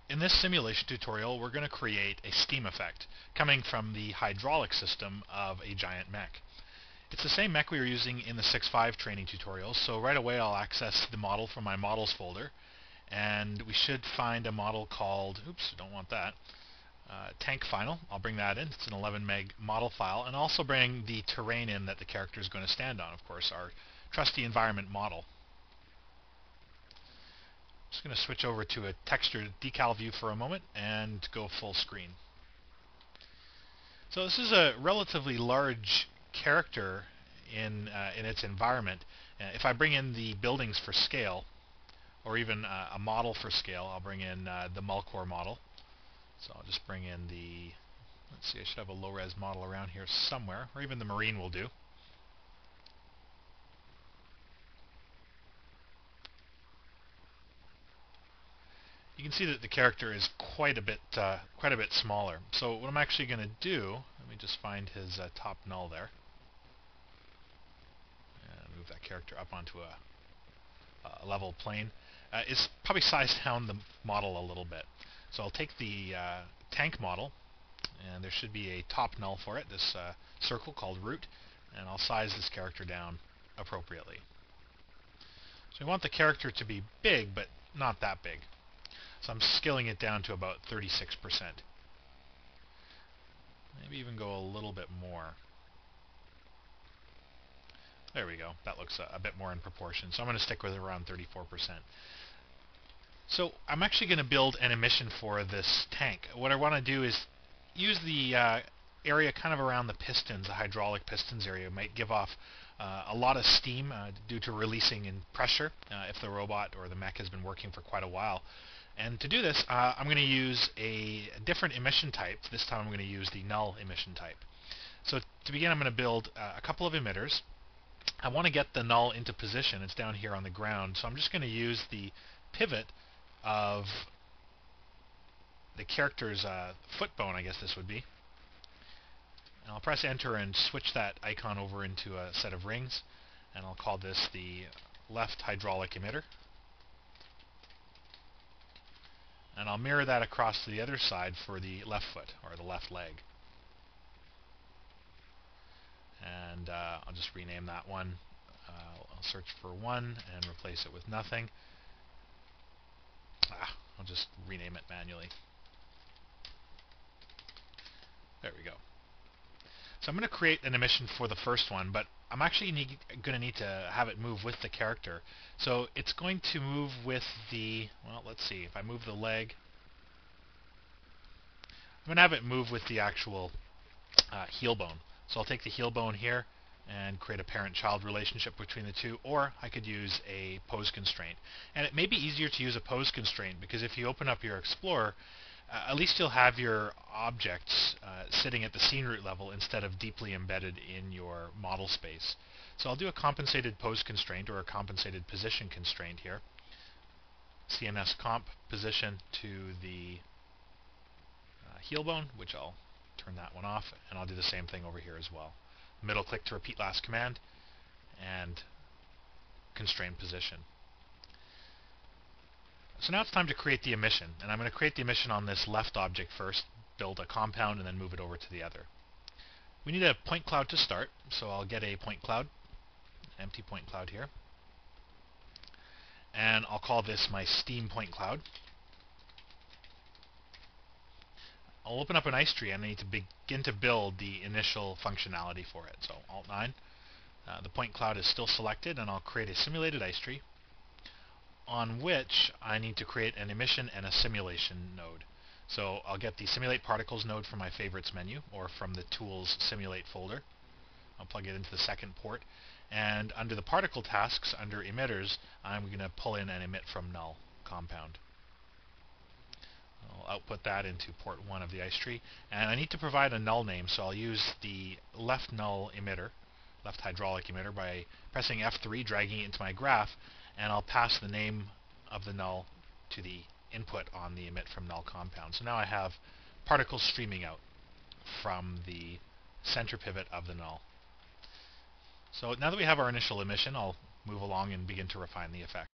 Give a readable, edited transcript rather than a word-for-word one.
In this simulation tutorial, we're going to create a steam effect coming from the hydraulic system of a giant mech. It's the same mech we were using in the 6.5 training tutorial, so right away I'll access the model from my models folder, and we should find a model called, oops, don't want that, tank final. I'll bring that in. It's an 11 meg model file, and also bring the terrain in that the character is going to stand on, of course, our trusty environment model. Just going to switch over to a texture decal view for a moment and go full screen. So this is a relatively large character in its environment. If I bring in the buildings for scale, or even a model for scale, I'll bring in the Mulcore model. So I'll just bring in the, let's see, I should have a low-res model around here somewhere, or even the Marine will do. You can see that the character is quite a bit smaller. So what I'm actually going to do, let me just find his top null there, and move that character up onto a level plane. Is probably size down the model a little bit. So I'll take the tank model, and there should be a top null for it, this circle called root, and I'll size this character down appropriately. So we want the character to be big, but not that big. So I'm scaling it down to about 36%. Maybe even go a little bit more. There we go. That looks a bit more in proportion. So I'm going to stick with around 34%. So I'm actually going to build an emission for this tank. What I want to do is use the area kind of around the pistons, the hydraulic pistons area. It might give off a lot of steam due to releasing in pressure if the robot or the mech has been working for quite a while. And to do this, I'm going to use a different emission type. This time I'm going to use the null emission type. So to begin, I'm going to build a couple of emitters. I want to get the null into position. It's down here on the ground. So I'm just going to use the pivot of the character's foot bone, I guess this would be. And I'll press enter and switch that icon over into a set of rings. And I'll call this the left hydraulic emitter. And I'll mirror that across to the other side for the left foot, or the left leg. And I'll just rename that one. I'll search for 1 and replace it with nothing. I'll just rename it manually. There we go. So I'm going to create an emission for the first one, but I'm actually going to need to have it move with the character. So it's going to move with the, well, let's see, if I move the leg, I'm going to have it move with the actual heel bone. So I'll take the heel bone here and create a parent-child relationship between the two, or I could use a pose constraint. And it may be easier to use a pose constraint because if you open up your Explorer, at least you'll have your objects sitting at the scene root level instead of deeply embedded in your model space. So I'll do a compensated pose constraint or a compensated position constraint here. CNS comp position to the heel bone, which I'll turn that one off, and I'll do the same thing over here as well. Middle click to repeat last command, and constrain position. So now it's time to create the emission, and I'm going to create the emission on this left object first, build a compound, and then move it over to the other. We need a point cloud to start, so I'll get a point cloud, an empty point cloud here, and I'll call this my steam point cloud. I'll open up an ice tree and I need to begin to build the initial functionality for it. So Alt-9, the point cloud is still selected, and I'll create a simulated ice tree on which I need to create an emission and a simulation node. So I'll get the Simulate Particles node from my Favorites menu, or from the Tools Simulate folder. I'll plug it into the second port, and under the Particle Tasks, under Emitters, I'm going to pull in an Emit from Null compound. I'll output that into port 1 of the ice tree, and I need to provide a null name, so I'll use the left null emitter, left hydraulic emitter, by pressing F3, dragging it into my graph, and I'll pass the name of the null to the input on the emit from null compound. So now I have particles streaming out from the center pivot of the null. So now that we have our initial emission, I'll move along and begin to refine the effect.